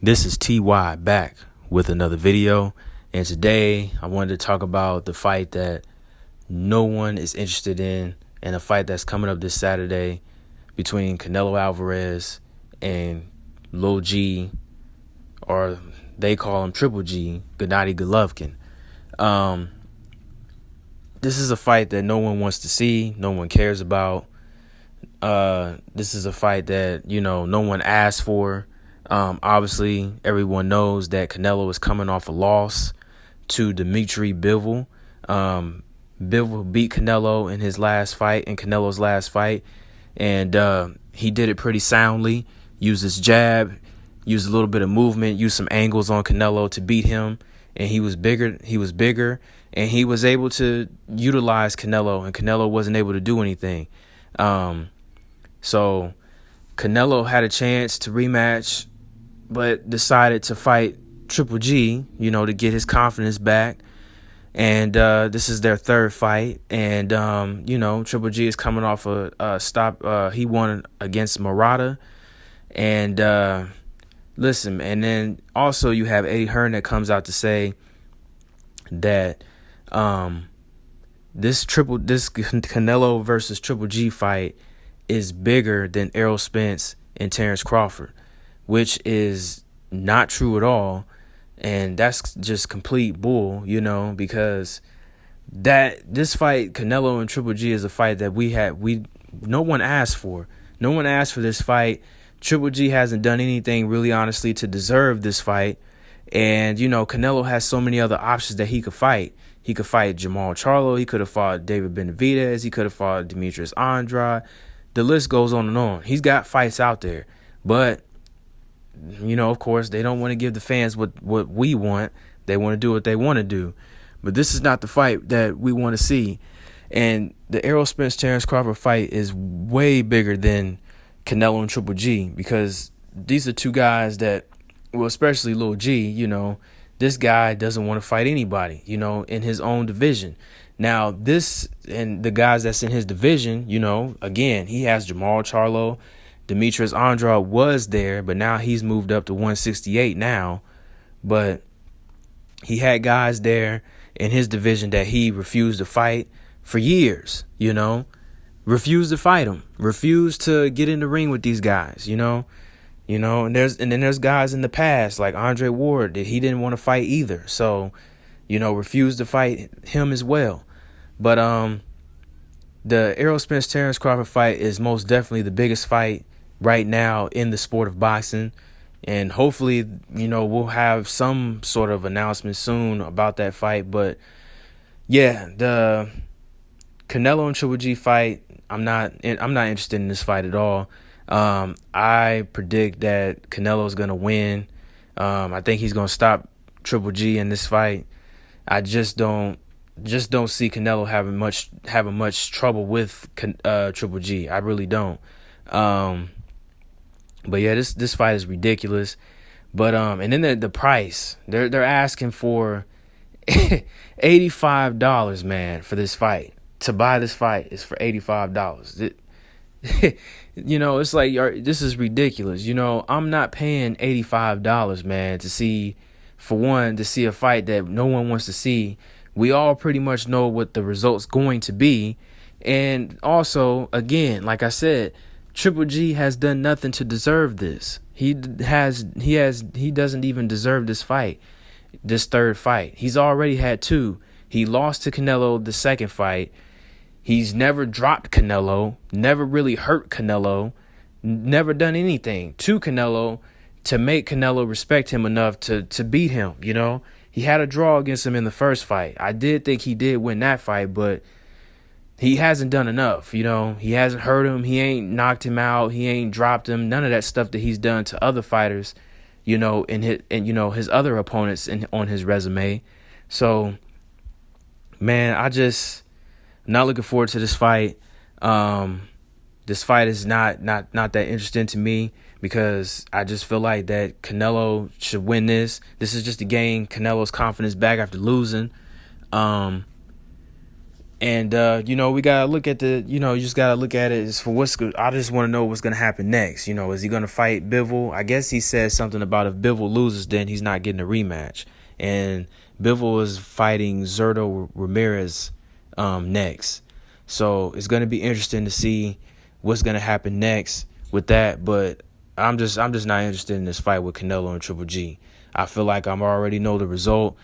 This is TY back with another video, and today I wanted to talk about the fight that no one is interested in, and a fight that's coming up this Saturday between Canelo Alvarez and Lil G, or they call him Triple G, Gennady Golovkin. This is a fight that no one wants to see, no one cares about. This is a fight that, no one asked for. Obviously, everyone knows that Canelo is coming off a loss to Dimitri Bivol. Bivol beat Canelo in Canelo's last fight, and he did it pretty soundly. Used his jab, used a little bit of movement, used some angles on Canelo to beat him, and he was bigger, and he was able to utilize Canelo, and Canelo wasn't able to do anything. So Canelo had a chance to rematch, but decided to fight Triple G, to get his confidence back. And this is their third fight. And, Triple G is coming off a stop. He won against Murata. And listen, and then also you have Eddie Hearn that comes out to say that this Canelo versus Triple G fight is bigger than Errol Spence and Terrence Crawford, which is not true at all. And that's just complete bull, because this fight, Canelo and Triple G, is a fight that no one asked for. No one asked for this fight. Triple G hasn't done anything really honestly to deserve this fight. And, Canelo has so many other options that he could fight. He could fight Jamal Charlo. He could have fought David Benavidez. He could have fought Demetrius Andrade. The list goes on and on. He's got fights out there. But, of course, they don't want to give the fans what we want. They want to do what they want to do. But this is not the fight that we want to see. And the Errol Spence-Terrence Crawford fight is way bigger than Canelo and Triple G, because these are two guys that, well, especially Lil G, this guy doesn't want to fight anybody, in his own division. Now, and the guys that's in his division, again, he has Jamal Charlo. Demetrius Andrade was there, but now he's moved up to 168 now. But he had guys there in his division that he refused to fight for years, refused to fight them, refused to get in the ring with these guys, and then there's guys in the past like Andre Ward that he didn't want to fight either. So, refused to fight him as well. But the Errol Spence-Terrence Crawford fight is most definitely the biggest fight right now in the sport of boxing. And hopefully, we'll have some sort of announcement soon about that fight. But yeah, the Canelo and Triple G fight, I'm not interested in this fight at all. I predict that Canelo's gonna win. I think he's gonna stop Triple G in this fight. I just don't see Canelo having much trouble with Triple G. I really don't. But yeah, this fight is ridiculous. But and then the price, they're asking for $85, man, for this fight. To buy this fight is for $85. It's like, this is ridiculous. I'm not paying $85, man, to see a fight that no one wants to see. We all pretty much know what the result's going to be. And also, again, like I said, Triple G has done nothing to deserve this. He doesn't even deserve this fight, this third fight. He's already had two. He lost to Canelo the second fight. He's never dropped Canelo, never really hurt Canelo, never done anything to Canelo to make Canelo respect him enough to beat him, He had a draw against him in the first fight. I did think he did win that fight, but he hasn't done enough, He hasn't hurt him. He ain't knocked him out. He ain't dropped him. None of that stuff that he's done to other fighters, in his other opponents on his resume. So, man, I'm not looking forward to this fight. This fight is not that interesting to me, because I just feel like that Canelo should win this. This is just to gain Canelo's confidence back after losing. And we gotta look at you just gotta look at it as for what's good. I just want to know what's gonna happen next. Is he gonna fight Bivol? I guess he said something about if Bivol loses, then he's not getting a rematch. And Bivol is fighting Zurdo Ramirez next. So it's gonna be interesting to see what's gonna happen next with that. But I'm just not interested in this fight with Canelo and Triple G. I feel like I already know the result,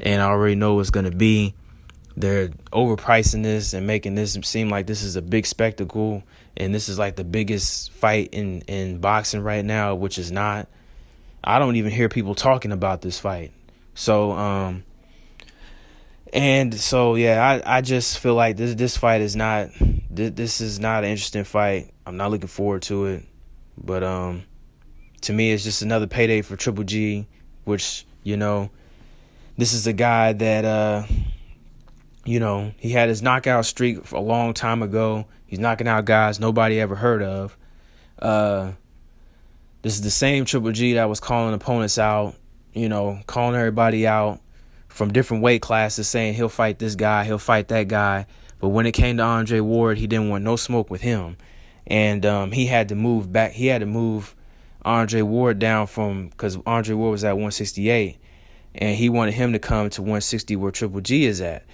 and I already know what's gonna be. They're overpricing this and making this seem like this is a big spectacle, and this is like the biggest fight in boxing right now, which is not. I don't even hear people talking about this fight. So I just feel like this fight is not. This is not an interesting fight. I'm not looking forward to it. But to me, it's just another payday for Triple G, which this is a guy that he had his knockout streak a long time ago. He's knocking out guys nobody ever heard of. This is the same Triple G that was calling opponents out, calling everybody out from different weight classes, saying he'll fight this guy, he'll fight that guy. But when it came to Andre Ward, he didn't want no smoke with him. And he had to move back. He had to move Andre Ward down because Andre Ward was at 168. And he wanted him to come to 160 where Triple G is at.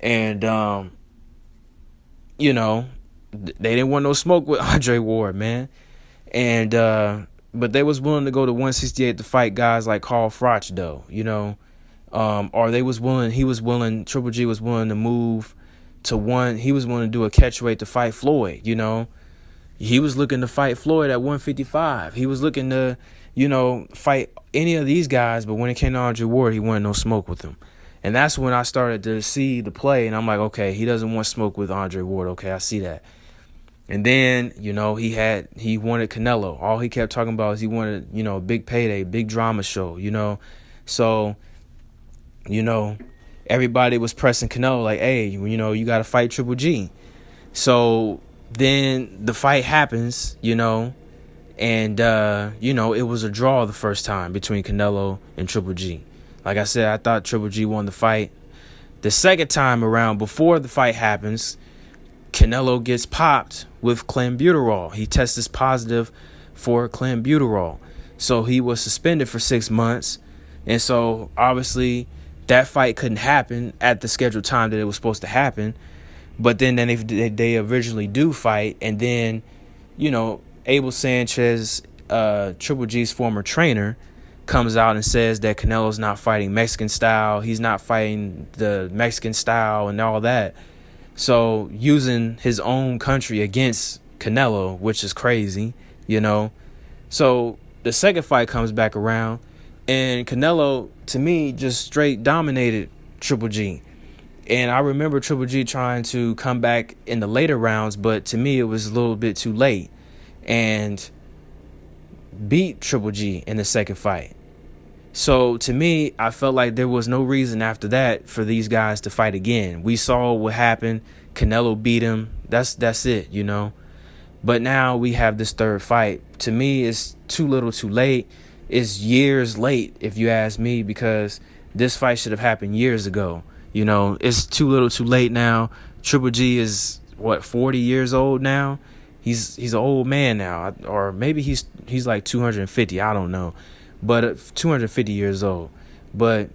And, they didn't want no smoke with Andre Ward, man. And, but they was willing to go to 168 to fight guys like Carl Froch, though, or Triple G was willing to move to he was willing to do a catchweight to fight Floyd, He was looking to fight Floyd at 155. He was looking to, fight any of these guys, but when it came to Andre Ward, he wanted no smoke with him. And that's when I started to see the play, and I'm like, okay, he doesn't want smoke with Andre Ward. Okay, I see that. And then, he wanted Canelo. All he kept talking about is he wanted, a big payday, big drama show, So, everybody was pressing Canelo like, hey, you got to fight Triple G. So then the fight happens, and, it was a draw the first time between Canelo and Triple G. Like I said, I thought Triple G won the fight. The second time around, before the fight happens, Canelo gets popped with clenbuterol. He tests positive for clenbuterol. So he was suspended for 6 months. And so, obviously, that fight couldn't happen at the scheduled time that it was supposed to happen. But then they originally do fight. And then, Abel Sanchez, Triple G's former trainer, comes out and says that Canelo's not fighting Mexican style. He's not fighting the Mexican style and all that. So using his own country against Canelo, which is crazy, So the second fight comes back around, and Canelo, to me, just straight dominated Triple G. And I remember Triple G trying to come back in the later rounds, but to me, it was a little bit too late, and beat Triple G in the second fight. So to me, I felt like there was no reason after that for these guys to fight again. We saw what happened. Canelo beat him. That's it, But now we have this third fight. To me, it's too little too late. It's years late, if you ask me, because this fight should have happened years ago. It's too little too late now. Triple G is, 40 years old now? He's an old man now. Or maybe he's like 250. I don't know. But 250 years old. But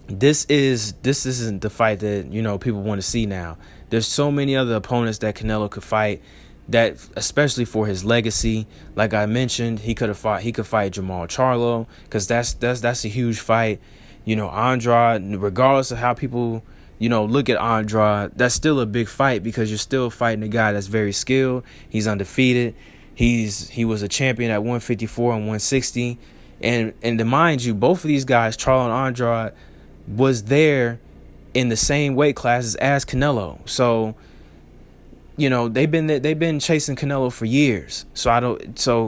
this isn't the fight that people want to see now. There's so many other opponents that Canelo could fight, that especially for his legacy. Like I mentioned, he could fight Jamal Charlo, because that's a huge fight. Andrade, regardless of how people look at Andrade, that's still a big fight, because you're still fighting a guy that's very skilled. He's undefeated. He was a champion at 154 and 160. And to mind you, both of these guys, Charlo and Andrade, was there in the same weight classes as Canelo. So, they've been chasing Canelo for years. So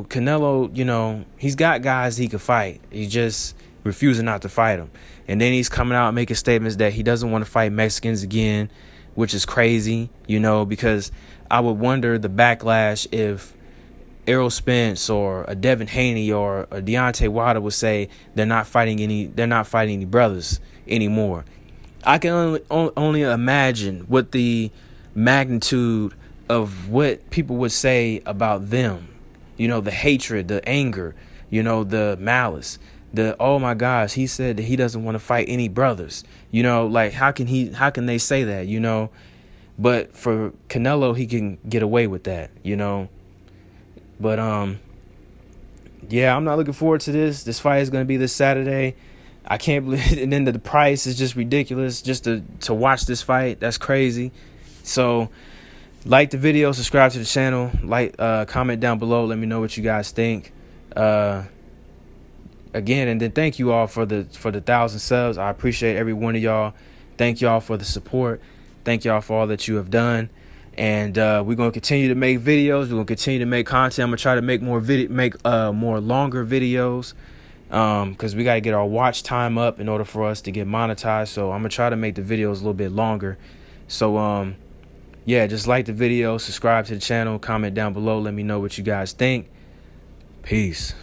Canelo, he's got guys he could fight. He's just refusing not to fight them. And then he's coming out making statements that he doesn't want to fight Mexicans again, which is crazy, because I would wonder the backlash if Errol Spence or a Devin Haney or a Deontay Wilder would say they're not fighting any brothers anymore. I can only imagine what the magnitude of what people would say about them. You know, the hatred, the anger, you know, the malice, the, oh my gosh, he said that he doesn't want to fight any brothers. You know, like how can they say that, you know? But for Canelo, he can get away with that, you know. But yeah, I'm not looking forward to this. This fight is going to be this Saturday. I can't believe it. And then the price is just ridiculous just to watch this fight. That's crazy. So like the video, subscribe to the channel, like, comment down below. Let me know what you guys think. Again, and then thank you all for the 1,000 subs. I appreciate every one of y'all. Thank y'all for the support. Thank y'all for all that you have done. And we're gonna continue to make videos. We're gonna continue to make content. I'm gonna try to make more more longer videos, because we gotta get our watch time up in order for us to get monetized. So I'm gonna try to make the videos a little bit longer. So yeah, just like the video, subscribe to the channel, comment down below. Let me know what you guys think. Peace.